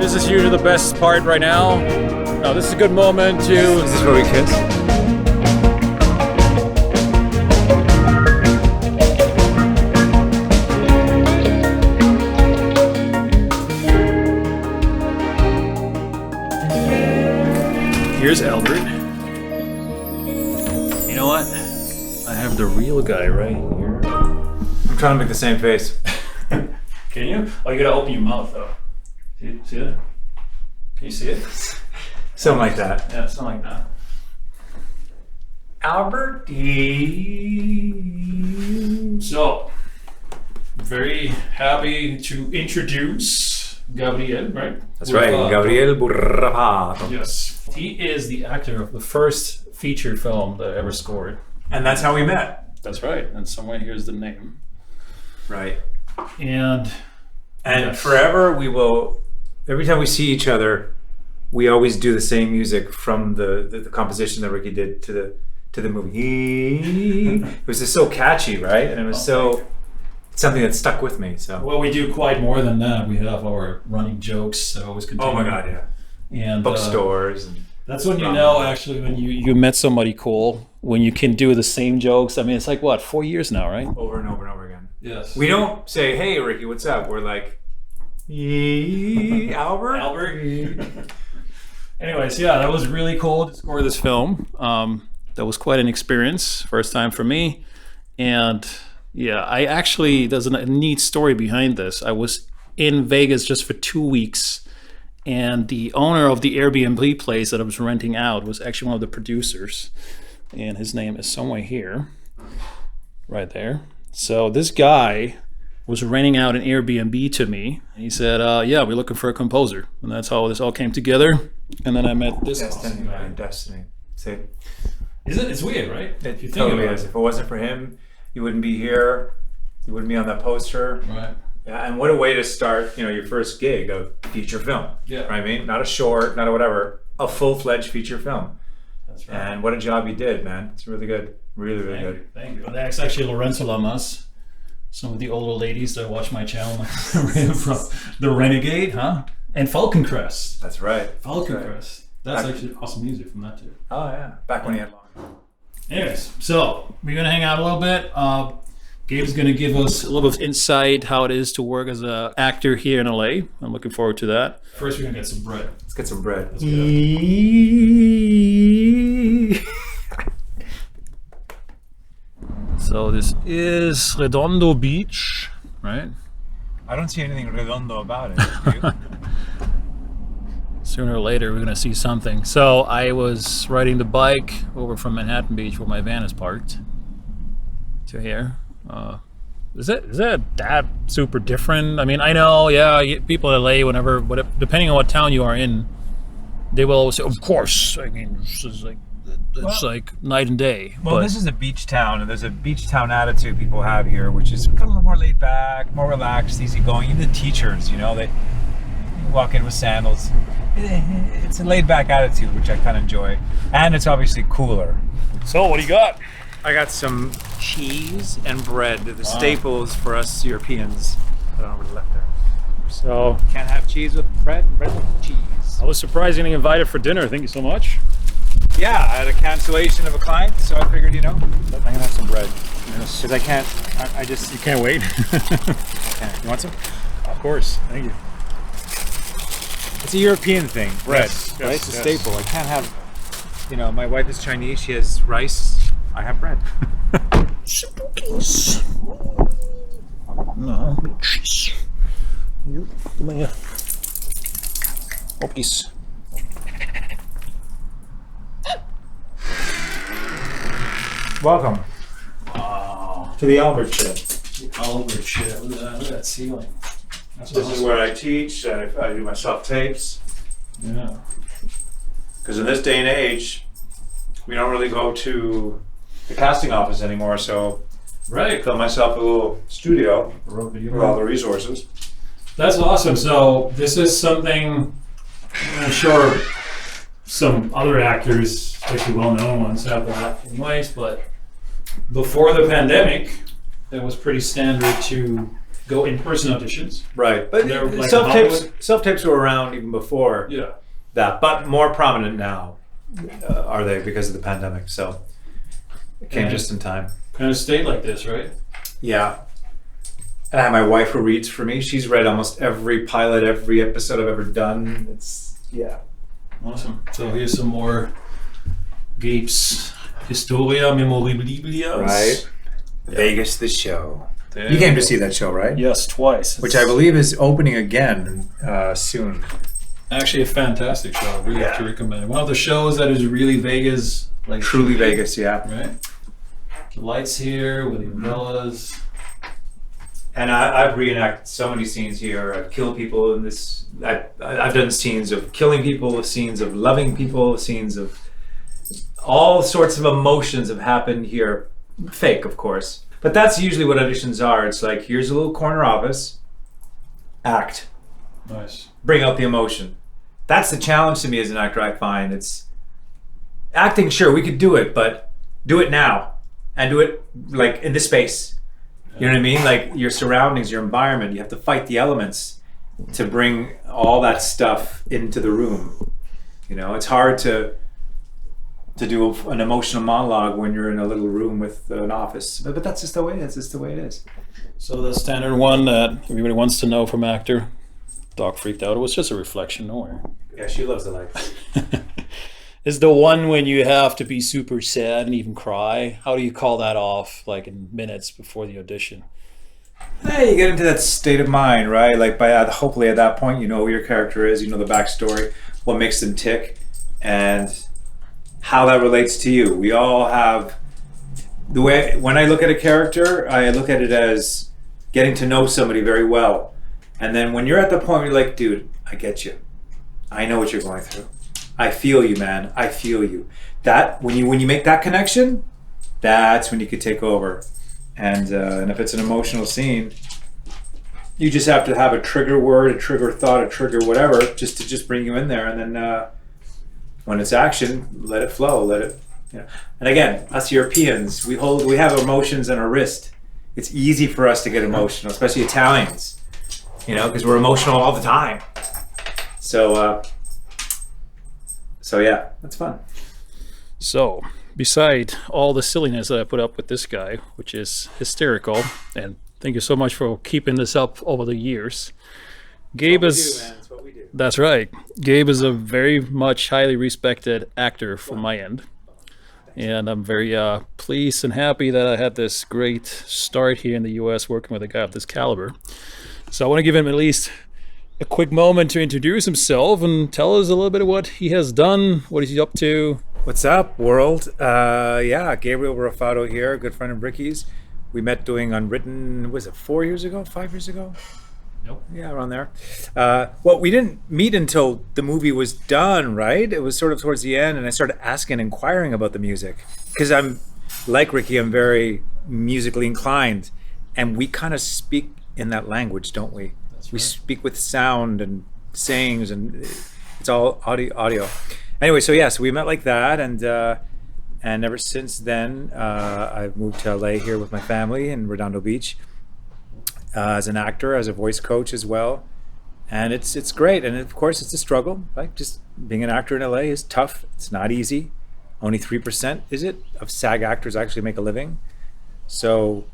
this is usually the best part right now. No, this is a good moment to... Is this where we kiss? Here's Albert. You know what? I have the real guy right here. I'm trying to make the same face. Can you? Oh, you gotta open your mouth though. See that? Can you see it? Something like that. Yeah, something like that. Albert. So, very happy to introduce Gabriel, right? That's right, Gabriel Burrafato. Yes. He is the actor of the first feature film that I ever scored. And that's how we met. That's right. And somewhere here's the name. Right. And yes. Forever we will, every time we see each other, we always do the same music from the composition that Ricky did to the movie. It was just so catchy, right? And it was something that stuck with me. So well, we do quite more than that. We have our running jokes that always continue. Oh my God, yeah. And bookstores. And that's when you know, actually, when you met somebody cool, when you can do the same jokes. I mean, it's like, what, 4 years now, right? Over and over and over again. Yes. We don't say, hey, Ricky, what's up? We're like, Albert? Albert? Anyways, yeah, that was really cool to score this film. That was quite an experience, first time for me. And yeah, there's a neat story behind this. I was in Vegas just for 2 weeks. And the owner of the Airbnb place that I was renting out was actually one of the producers. And his name is somewhere here, right there. So this guy was renting out an Airbnb to me. And he said, yeah, we're looking for a composer. And that's how this all came together. And then I met this Destiny, guy. man, Destiny. See? It's weird, right? It totally is. If it wasn't for him, you wouldn't be here. You wouldn't be on that poster. Right. Yeah, and what a way to start, your first gig of feature film. Yeah. Right, I mean, not a short, not a whatever, a full-fledged feature film. That's right. And what a job you did, man. It's really good. Really, really good. Thank you. That's actually Lorenzo Lamas. Some of the older ladies that watch my channel from The Renegade, huh? And Falcon Crest. That's right. Falcon Crest. That's actually awesome music from that too. Oh, yeah. Back when he had long. Anyways, so we're going to hang out a little bit. Gabe's going to give us a little bit of insight how it is to work as an actor here in LA. I'm looking forward to that. First, we're going to get some bread. Let's get some bread. Let's get So this is Redondo Beach, right? I don't see anything redondo about it. Do you? Sooner or later, we're going to see something. So I was riding the bike over from Manhattan Beach where my van is parked to here. Is it that super different? I mean, I know, yeah, people in LA, depending on what town you are in, they will always say, of course. I mean, it's like night and day. Well, this is a beach town, and there's a beach town attitude people have here, which is kind of a little more laid back, more relaxed, easygoing. Even the teachers, they walk in with sandals. It's a laid back attitude, which I kind of enjoy. And it's obviously cooler. So, what do you got? I got some cheese and bread, the staples for us Europeans. I don't know where left there. So can't have cheese with bread and bread with cheese. I was surprisingly invited for dinner. Thank you so much. Yeah, I had a cancellation of a client, so I figured, I'm gonna have some bread. Because I can't, You can't wait? Okay. You want some? Of course, thank you. It's a European thing, bread, yes, right? It's a staple. I can't have, my wife is Chinese, she has rice. I have bread. Spookies. No, cheese. You, come here. Spookies. Welcome. Wow. To the Albert Shed. The Albert Shed. Look at that ceiling. This is where I teach. I do my self-tapes. Yeah. Because in this day and age, we don't really go to the casting office anymore, so I built myself a little studio with all the resources. That's awesome. So this is something I'm sure some other actors, especially well-known ones, have that anyways, but before the pandemic, it was pretty standard to go in-person auditions. Right, but They're like self-tapes were around even before Yeah. that, but more prominent now, are they, because of the pandemic, so it came just in time. Kind of stayed like this, right? Yeah. And I have my wife who reads for me. She's read almost every pilot, every episode I've ever done. It's, yeah. Awesome. So here's some more Gabe's Historia Memorabilia. Right. Vegas, the show. You came to see that show, right? Yes, twice. Which I believe is opening again soon. Actually a fantastic show. I really have to recommend it. One of the shows that is really Vegas. Like Truly Vegas, yeah. Right? The lights here with the umbrellas. And I've reenacted so many scenes here. I've killed people in this. I've done scenes of killing people, scenes of loving people, scenes of all sorts of emotions have happened here. Fake, of course. But that's usually what auditions are. It's like, here's a little corner office. Act. Nice. Bring out the emotion. That's the challenge to me as an actor, I find. It's acting, sure, we could do it, but do it now. And do it like in the space. You know what I mean? Like your surroundings, your environment. You have to fight the elements to bring all that stuff into the room. You know, it's hard to do an emotional monologue when you're in a little room with an office. But that's just the way it is. It's the way it is. So the standard one that everybody wants to know from actor, dog freaked out. It was just a reflection, no worry. Yeah, she loves the lights. Is the one when you have to be super sad and even cry. How do you call that off, like in minutes before the audition? Hey, you get into that state of mind, right? Like hopefully at that point you know who your character is, you know the backstory, what makes them tick, and how that relates to you. We all have the way, when I look at a character, I look at it as getting to know somebody very well. And then when you're at the point where you're like, dude, I get you. I know what you're going through. I feel you, man. I feel you. That when you make that connection, that's when you could take over. And if it's an emotional scene, you just have to have a trigger word, a trigger thought, a trigger whatever, just to bring you in there. And then when it's action, let it flow. Let it. You know. And again, us Europeans, we have emotions in our wrist. It's easy for us to get emotional, especially Italians. You know, because we're emotional all the time. So yeah, that's fun. So, beside all the silliness that I put up with this guy, which is hysterical, and thank you so much for keeping this up over the years. Gabe is... That's what we do. That's right. Gabe is a very much highly respected actor from my end. And I'm very pleased and happy that I had this great start here in the US working with a guy of this caliber. So I want to give him at least a quick moment to introduce himself and tell us a little bit of what he has done, what he's up to. What's up, world? Yeah, Gabriel Burrafato here, good friend of Ricky's. We met doing Unwritten, was it 4 years ago, 5 years ago? Nope. Yeah, around there. Well, we didn't meet until the movie was done, right? It was sort of towards the end, and I started inquiring about the music. Because I'm, like Ricky, I'm very musically inclined. And we kind of speak in that language, don't we? That's We right. speak with sound and sayings, and it's all audio. Anyway, so yeah, so we met like that, and ever since then, I've moved to LA here with my family in Redondo Beach as an actor, as a voice coach as well, and it's great. And of course, it's a struggle. Like just being an actor in LA is tough. It's not easy. Only 3% is it of SAG actors actually make a living. So,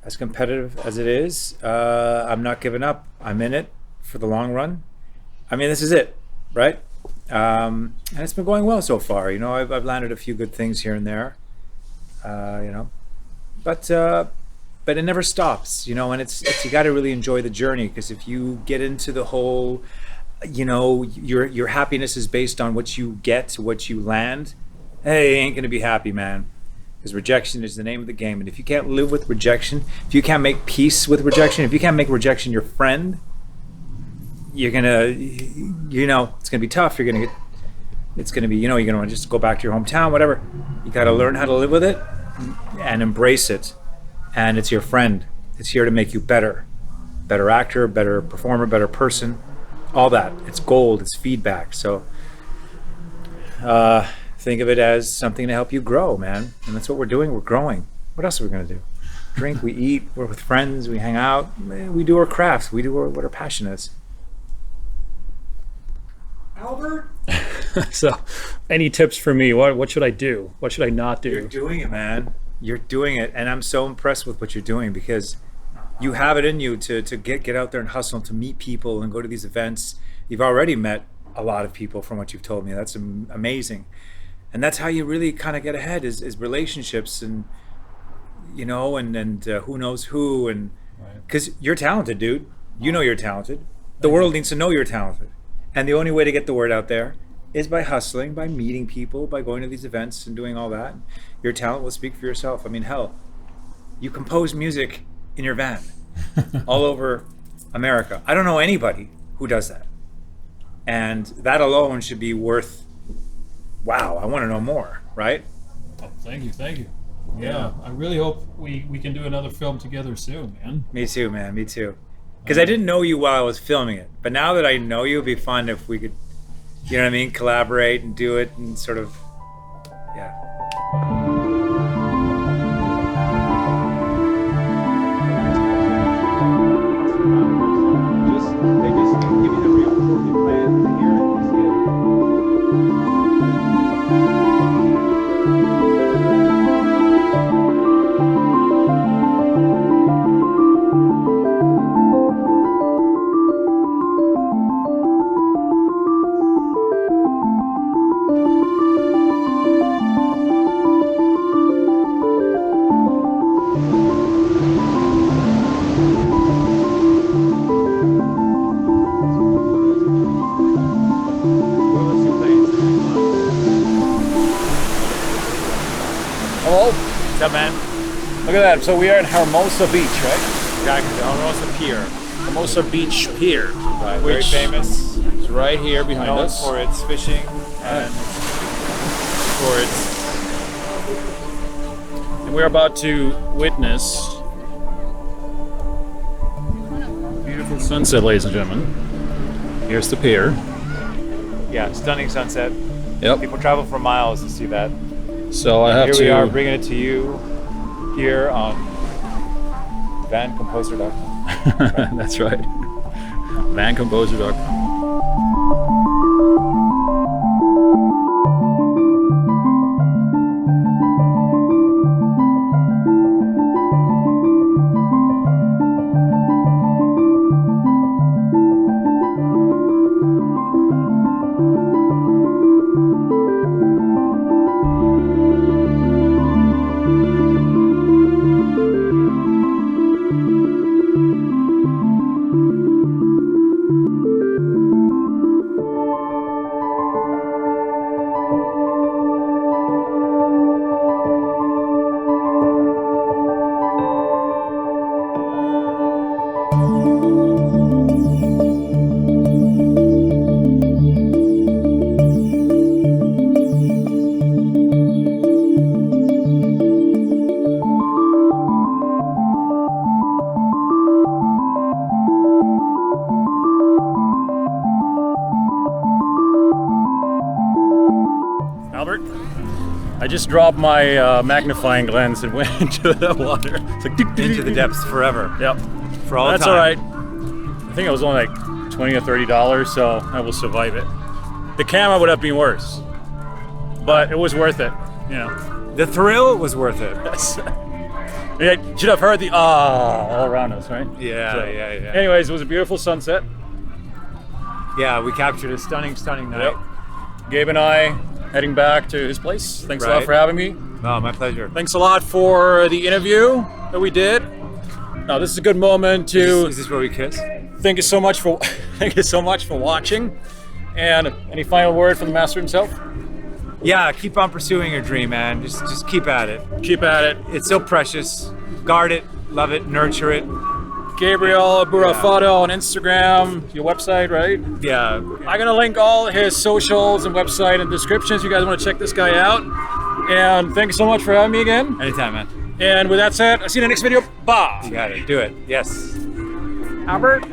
as competitive as it is, I'm not giving up. I'm in it for the long run. I mean, this is it, right? And it's been going well so far. You know, I've landed a few good things here and there. You know, but it never stops. You know, and it's you got to really enjoy the journey, because if you get into the whole, you know, your happiness is based on what you get, what you land. Hey, you ain't gonna be happy, man. Because rejection is the name of the game. And if you can't live with rejection, if you can't make peace with rejection, if you can't make rejection your friend, you're gonna, you know, it's gonna be tough. You're gonna get, it's gonna be, you know, you're gonna want to just go back to your hometown, whatever. You gotta learn how to live with it and embrace it. And it's your friend. It's here to make you better. Better actor, better performer, better person. All that. It's gold, it's feedback. So think of it as something to help you grow, man. And that's what we're doing. We're growing. What else are we gonna do? drink, we eat, we're with friends, we hang out, we do our crafts, we do what our passion is. Albert? So, any tips for me? What should I do? What should I not do? You're doing it, man. You're doing it, and I'm so impressed with what you're doing because you have it in you to get out there and hustle, to meet people and go to these events. You've already met a lot of people from what you've told me. That's amazing, and that's how you really kind of get ahead is relationships and and who knows who, and because you're talented, dude. You know you're talented. The world needs to know you're talented, and the only way to get the word out there is by hustling, by meeting people, by going to these events and doing all that. Your talent will speak for yourself. I mean, hell, you compose music in your van all over America. I don't know anybody who does that. And that alone should be worth, wow, I want to know more, right? Oh, thank you. Yeah, I really hope we can do another film together soon, man. Me too, man, me too. Because I didn't know you while I was filming it. But now that I know you, it'd be fun if we could, you know what I mean, collaborate and do it and sort of, yeah. They just give you the real you play it, you hear it, you see it. Hello? What's up, man? Look at that. So we are in Hermosa Beach, right? Exactly, the Hermosa Pier. Hermosa Beach Pier. Right, very famous. It's right here behind Known us. for its fishing and for its... And we're about to witness beautiful sunset, ladies and gentlemen. Here's the pier. Yeah, stunning sunset. Yep. People travel for miles to see that. So I have Here to. we are bringing it to you here on vancomposer.com. That's right. Vancomposer.com. Albert, I just dropped my magnifying lens and went into the water. It's like Into the depths forever. Yep. For all That's time. all right. I think it was only like $20 or $30, so I will survive it. The camera would have been worse, but it was worth it. You know. The thrill was worth it. You should have heard the all around us, right? Yeah. Anyways, it was a beautiful sunset. Yeah, we captured a stunning night. Yep. Gabe and I heading back to his place. Thanks a lot Right. for having me. Oh, my pleasure. Thanks a lot for the interview that we did. Now this is a good moment to Is this where we kiss? thank you so much for watching. And any final word from the master himself? Yeah, keep on pursuing your dream, man. Just keep at it. Keep at it. It's so precious. Guard it, love it, nurture it. Gabriel Burrafato on Instagram, your website, right? Yeah. I'm gonna link all his socials and website in the descriptions. You guys want to check this guy out. And thank you so much for having me again. Anytime, man. And with that said, I'll see you in the next video. Bye. You got it. Do it. Yes. Albert.